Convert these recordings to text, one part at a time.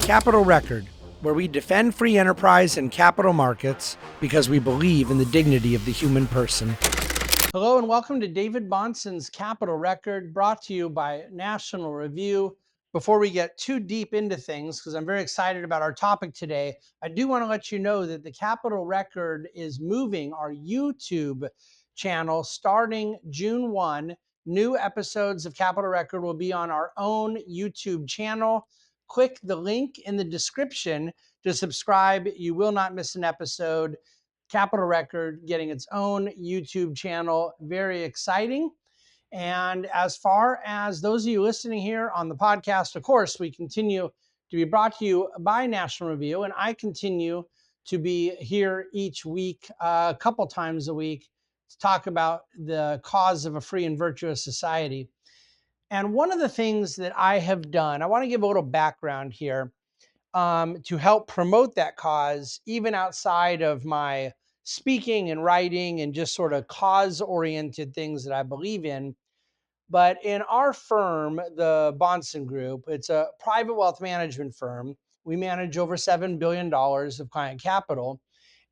Capital Record, where we defend free enterprise and capital markets because we believe in the dignity of the human person. Hello and welcome to David Bahnsen's Capital Record, brought to you by National Review. Before we get too deep into things, because I'm very excited about our topic today, I do want to let you know that the Capital Record is moving our YouTube channel starting June 1. New episodes of Capital Record will be on our own YouTube channel. Click the link in the description to subscribe. You will not miss an episode. Capital Record getting its own YouTube channel. Very exciting. And as far as those of you listening here on the podcast, of course, we continue to be brought to you by National Review, and I continue to be here each week, a couple times a week, to talk about the cause of a free and virtuous society. And one of the things that I have done, I want to give a little background here to help promote that cause, even outside of my speaking and writing and just sort of cause-oriented things that I believe in. But in our firm, the Bahnsen Group, it's a private wealth management firm. We manage over $7 billion of client capital.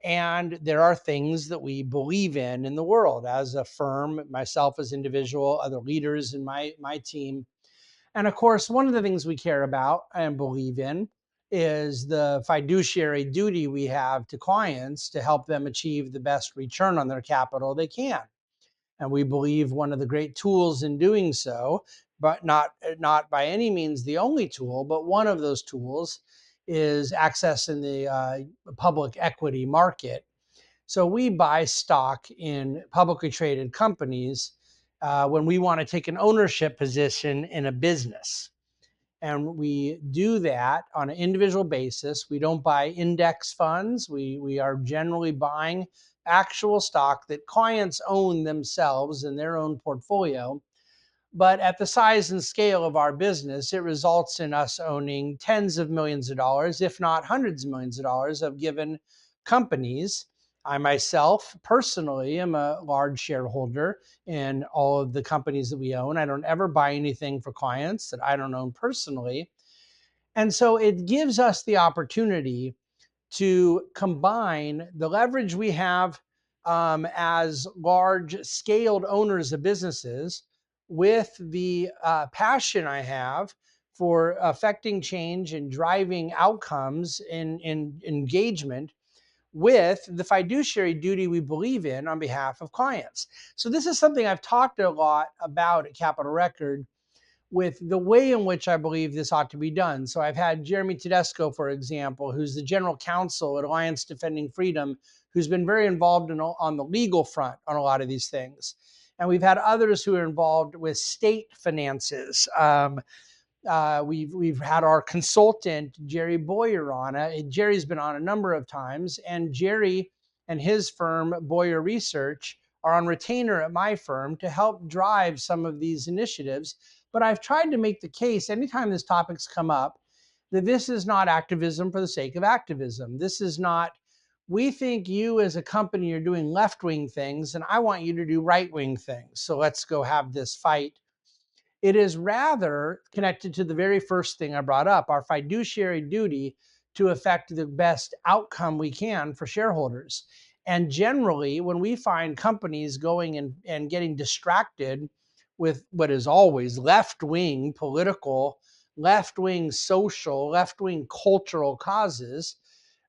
And there are things that we believe in the world as a firm, myself as individual, other leaders in my team. And of course, one of the things we care about and believe in is the fiduciary duty we have to clients to help them achieve the best return on their capital they can. And we believe one of the great tools in doing so, but not by any means the only tool, but one of those tools is access in the public equity market. So we buy stock in publicly traded companies when we want to take an ownership position in a business. And we do that on an individual basis. We don't buy index funds. We are generally buying actual stock that clients own themselves in their own portfolio. But at the size and scale of our business, it results in us owning tens of millions of dollars, if not hundreds of millions of dollars of given companies. I myself personally am a large shareholder in all of the companies that we own. I don't ever buy anything for clients that I don't own personally. And so it gives us the opportunity to combine the leverage we have as large scaled owners of businesses with the passion I have for affecting change and driving outcomes in engagement with the fiduciary duty we believe in on behalf of clients. So this is something I've talked a lot about at Capital Record, with the way in which I believe this ought to be done. So I've had Jeremy Tedesco, for example, who's the general counsel at Alliance Defending Freedom, who's been very involved on the legal front on a lot of these things. And we've had others who are involved with state finances. We've had our consultant, Jerry Bowyer, on. Jerry's been on a number of times, and Jerry and his firm, Bowyer Research, are on retainer at my firm to help drive some of these initiatives. But I've tried to make the case anytime this topic's come up that this is not activism for the sake of activism. This is not, we think you as a company are doing left-wing things and I want you to do right-wing things. So let's go have this fight. It is rather connected to the very first thing I brought up, our fiduciary duty to affect the best outcome we can for shareholders. And generally, when we find companies going and getting distracted with what is always left-wing political, left-wing social, left-wing cultural causes,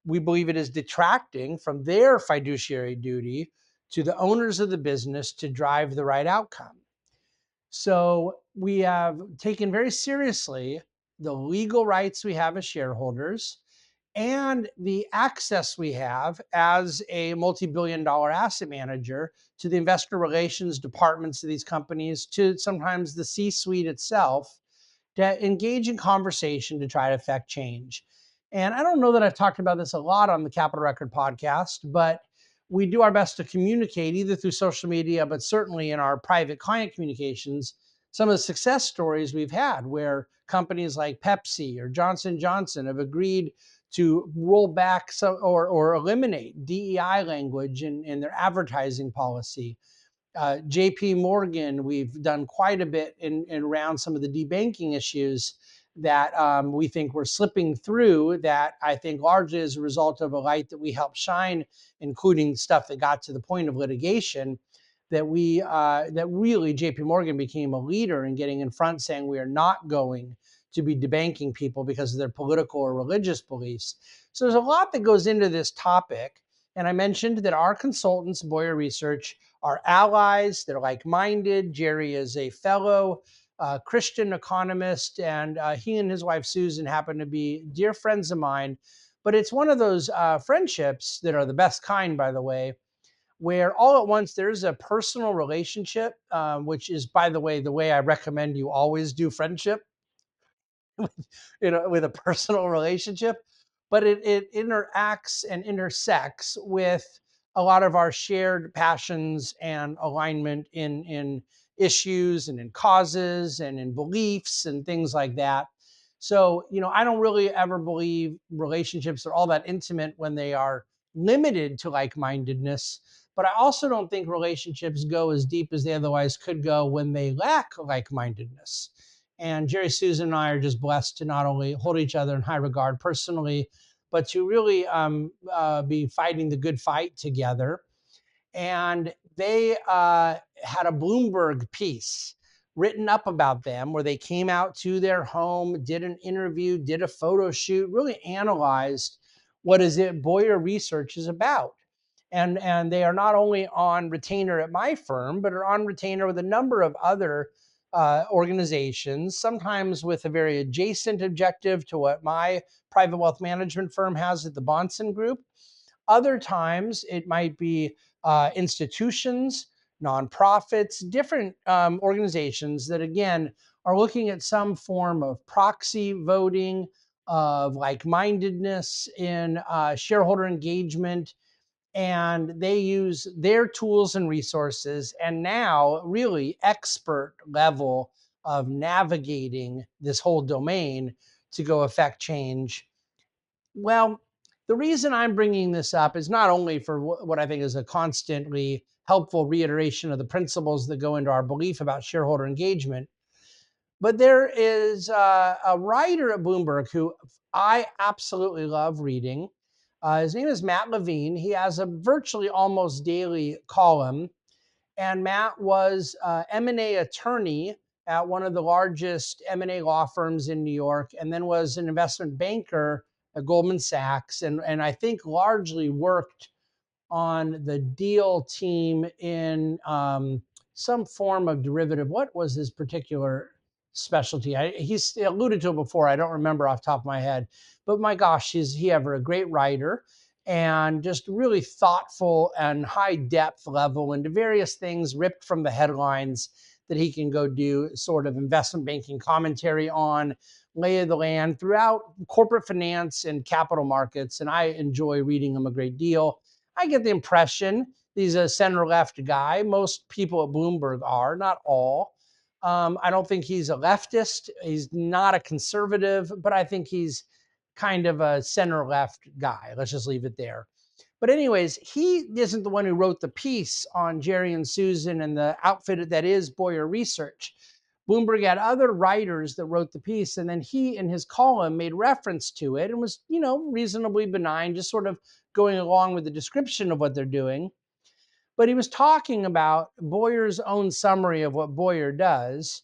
we believe it is detracting from their fiduciary duty to the owners of the business to drive the right outcome. So we have taken very seriously the legal rights we have as shareholders and the access we have as a multi-billion-dollar asset manager to the investor relations departments of these companies, to sometimes the C-suite itself, to engage in conversation to try to affect change. And I don't know that I've talked about this a lot on the Capital Record podcast, but we do our best to communicate either through social media, but certainly in our private client communications, some of the success stories we've had where companies like Pepsi or Johnson & Johnson have agreed to roll back some or eliminate DEI language in their advertising policy. JP Morgan, we've done quite a bit in around some of the debanking issues that we think we're slipping through, that I think largely as a result of a light that we helped shine, including stuff that got to the point of litigation, that really JP Morgan became a leader in getting in front, saying we are not going to be debanking people because of their political or religious beliefs. So there's a lot that goes into this topic. And I mentioned that our consultants, Bowyer Research, are allies. They're like-minded. Jerry is a fellow Christian economist, and he and his wife Susan happen to be dear friends of mine. But it's one of those friendships that are the best kind, by the way, where all at once there's a personal relationship, which is, by the way I recommend you always do friendship, with a personal relationship, but it interacts and intersects with a lot of our shared passions and alignment in issues and in causes and in beliefs and things like that. So, I don't really ever believe relationships are all that intimate when they are limited to like-mindedness. But I also don't think relationships go as deep as they otherwise could go when they lack like-mindedness. And Jerry, Susan, and I are just blessed to not only hold each other in high regard personally, but to really be fighting the good fight together. And they had a Bloomberg piece written up about them where they came out to their home, did an interview, did a photo shoot, really analyzed what is it Bowyer Research is about. And they are not only on retainer at my firm, but are on retainer with a number of other organizations, sometimes with a very adjacent objective to what my private wealth management firm has at the Bahnsen Group. Other times it might be institutions, nonprofits, different organizations that, again, are looking at some form of proxy voting, of like-mindedness in shareholder engagement, and they use their tools and resources and now really expert level of navigating this whole domain to go affect change. Well, the reason I'm bringing this up is not only for what I think is a constantly helpful reiteration of the principles that go into our belief about shareholder engagement, but there is a writer at Bloomberg who I absolutely love reading. His name is Matt Levine. He has a virtually almost daily column. And Matt was M&A attorney at one of the largest M&A law firms in New York, and then was an investment banker at Goldman Sachs, and I think largely worked on the deal team in some form of derivative. What was his particular specialty? He's alluded to it before. I don't remember off the top of my head, but my gosh, is he ever a great writer and just really thoughtful and high depth level into various things ripped from the headlines that he can go do sort of investment banking commentary on, lay of the land throughout corporate finance and capital markets. And I enjoy reading him a great deal. I get the impression he's a center-left guy. Most people at Bloomberg are, not all. I don't think he's a leftist. He's not a conservative, but I think he's kind of a center-left guy. Let's just leave it there. But anyways, he isn't the one who wrote the piece on Jerry and Susan and the outfit that is Bowyer Research. Bloomberg had other writers that wrote the piece, and then he, in his column, made reference to it and was, reasonably benign, just sort of going along with the description of what they're doing. But he was talking about Bowyer's own summary of what Bowyer does.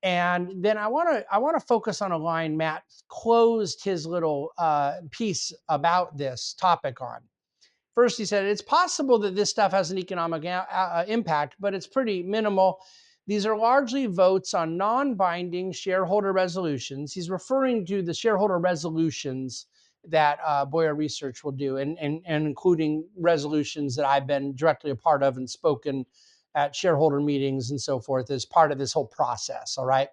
And then I want to focus on a line Matt closed his little piece about this topic on. First, he said, it's possible that this stuff has an economic impact, but it's pretty minimal. These are largely votes on non-binding shareholder resolutions. He's referring to the shareholder resolutions that Bowyer Research will do, and including resolutions that I've been directly a part of and spoken at shareholder meetings and so forth as part of this whole process, all right?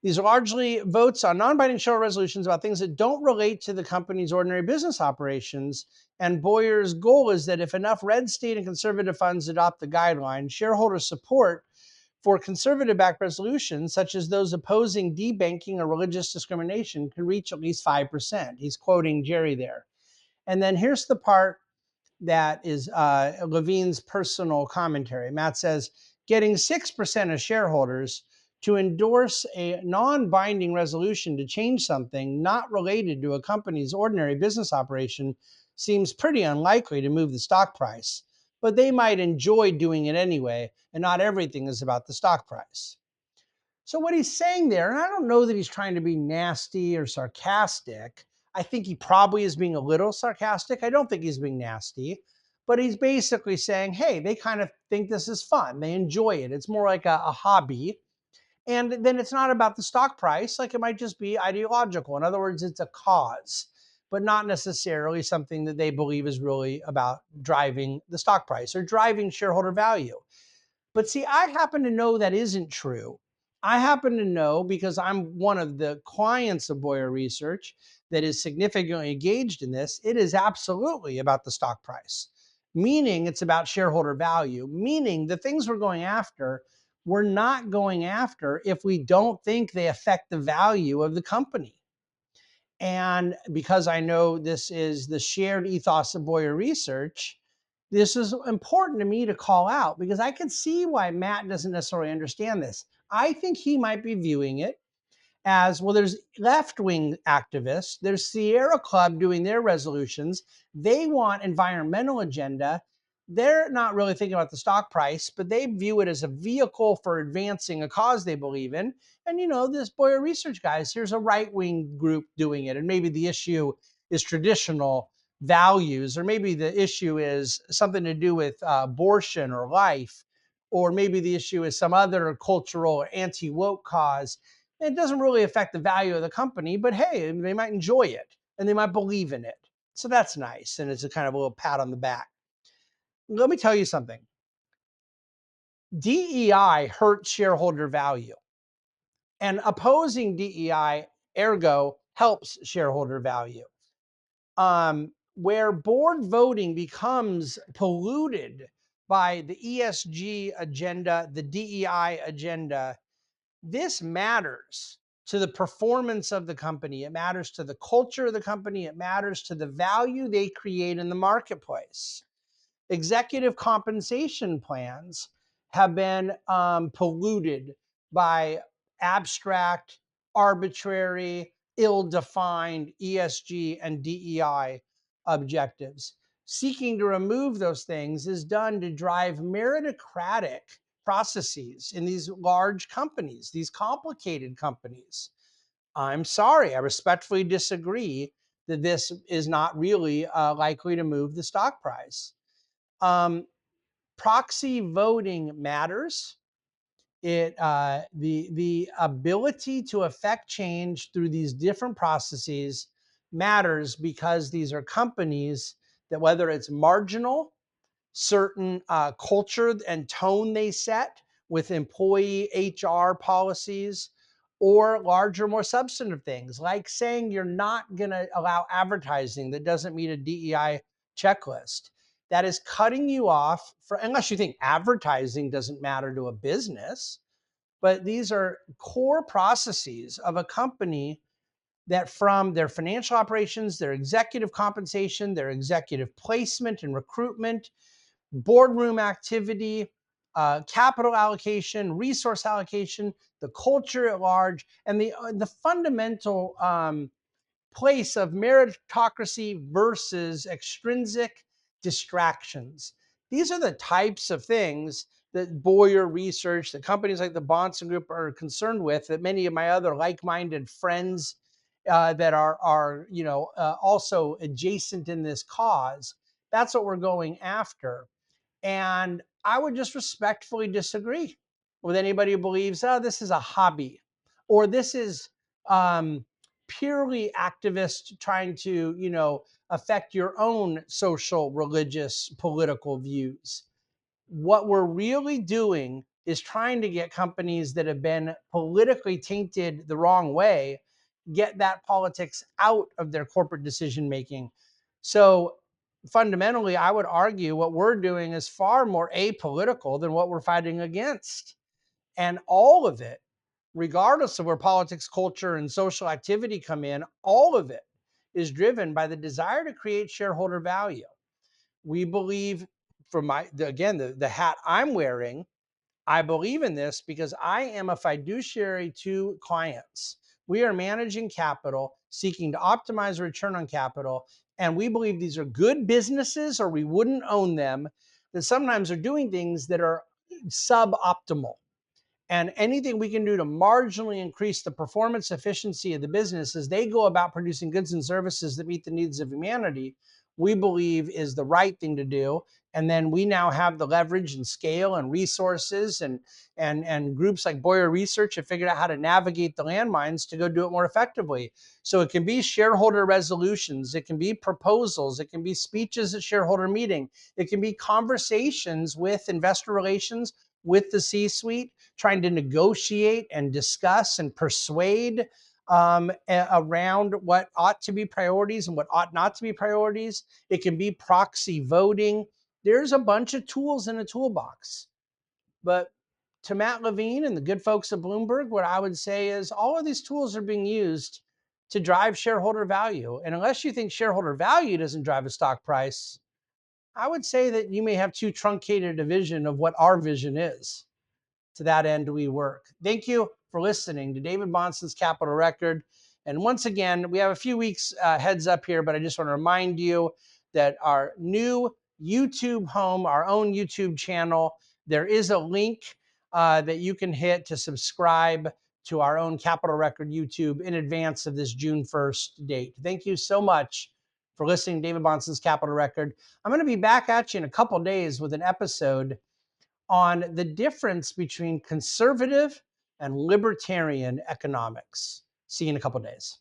These are largely votes on non-binding shareholder resolutions about things that don't relate to the company's ordinary business operations. And Bowyer's goal is that if enough red state and conservative funds adopt the guideline, shareholder support for conservative-backed resolutions, such as those opposing debanking or religious discrimination, can reach at least 5%. He's quoting Jerry there. And then here's the part that is Levine's personal commentary. Matt says, getting 6% of shareholders to endorse a non-binding resolution to change something not related to a company's ordinary business operation seems pretty unlikely to move the stock price, but they might enjoy doing it anyway, and not everything is about the stock price. So what he's saying there, and I don't know that he's trying to be nasty or sarcastic. I think he probably is being a little sarcastic. I don't think he's being nasty, but he's basically saying, hey, they kind of think this is fun. They enjoy it. It's more like a hobby. And then it's not about the stock price. Like, it might just be ideological. In other words, it's a cause, but not necessarily something that they believe is really about driving the stock price or driving shareholder value. But see, I happen to know that isn't true. I happen to know, because I'm one of the clients of Bowyer Research that is significantly engaged in this, it is absolutely about the stock price, meaning it's about shareholder value, meaning the things we're going after, we're not going after if we don't think they affect the value of the company. And because I know this is the shared ethos of Bowyer Research, this is important to me to call out, because I can see why Matt doesn't necessarily understand this. I think he might be viewing it as, well, there's left-wing activists, there's Sierra Club doing their resolutions. They want environmental agenda. They're not really thinking about the stock price, but they view it as a vehicle for advancing a cause they believe in. And, this Bowyer Research guys, here's a right-wing group doing it. And maybe the issue is traditional values, or maybe the issue is something to do with abortion or life, or maybe the issue is some other cultural or anti-woke cause. It doesn't really affect the value of the company, but hey, they might enjoy it and they might believe in it. So that's nice. And it's a kind of a little pat on the back. Let me tell you something. DEI hurts shareholder value, and opposing DEI, ergo, helps shareholder value. Where board voting becomes polluted by the ESG agenda, the DEI agenda, this matters to the performance of the company. It matters to the culture of the company. It matters to the value they create in the marketplace. Executive compensation plans have been polluted by abstract, arbitrary, ill-defined ESG and DEI objectives. Seeking to remove those things is done to drive meritocratic processes in these large companies, these complicated companies. I'm sorry, I respectfully disagree that this is not really likely to move the stock price. Proxy voting matters. The ability to affect change through these different processes matters, because these are companies that, whether it's marginal, certain culture and tone they set with employee HR policies, or larger, more substantive things, like saying you're not going to allow advertising that doesn't meet a DEI checklist. That is cutting you off, unless you think advertising doesn't matter to a business. But these are core processes of a company that, from their financial operations, their executive compensation, their executive placement and recruitment, boardroom activity, capital allocation, resource allocation, the culture at large, and the fundamental place of meritocracy versus extrinsic distractions. These are the types of things that Bowyer Research, that companies like the Bahnsen Group are concerned with, that many of my other like-minded friends that are also adjacent in this cause. That's what we're going after. And I would just respectfully disagree with anybody who believes, oh, this is a hobby, or this is purely activist trying to, affect your own social, religious, political views. What we're really doing is trying to get companies that have been politically tainted the wrong way, get that politics out of their corporate decision making. So fundamentally, I would argue what we're doing is far more apolitical than what we're fighting against. And all of it, regardless of where politics, culture, and social activity come in, all of it is driven by the desire to create shareholder value. We believe, from the hat I'm wearing, I believe in this because I am a fiduciary to clients. We are managing capital, seeking to optimize return on capital. And we believe these are good businesses or we wouldn't own them, that sometimes are doing things that are suboptimal. And anything we can do to marginally increase the performance efficiency of the business as they go about producing goods and services that meet the needs of humanity, we believe is the right thing to do. And then we now have the leverage and scale and resources and groups like Bowyer Research have figured out how to navigate the landmines to go do it more effectively. So it can be shareholder resolutions, it can be proposals, it can be speeches at shareholder meeting, it can be conversations with investor relations, with the C-suite, trying to negotiate and discuss and persuade around what ought to be priorities and what ought not to be priorities. It can be proxy voting. There's a bunch of tools in a toolbox. But to Matt Levine and the good folks at Bloomberg, what I would say is all of these tools are being used to drive shareholder value. And unless you think shareholder value doesn't drive a stock price, I would say that you may have too truncated a vision of what our vision is. To that end, we work. Thank you for listening to David Bahnsen's Capital Record. And once again, we have a few weeks heads up here, but I just want to remind you that our new YouTube home, our own YouTube channel, there is a link that you can hit to subscribe to our own Capital Record YouTube in advance of this June 1st date. Thank you so much for listening to David Bahnsen's Capital Record. I'm going to be back at you in a couple days with an episode on the difference between conservative and libertarian economics. See you in a couple days.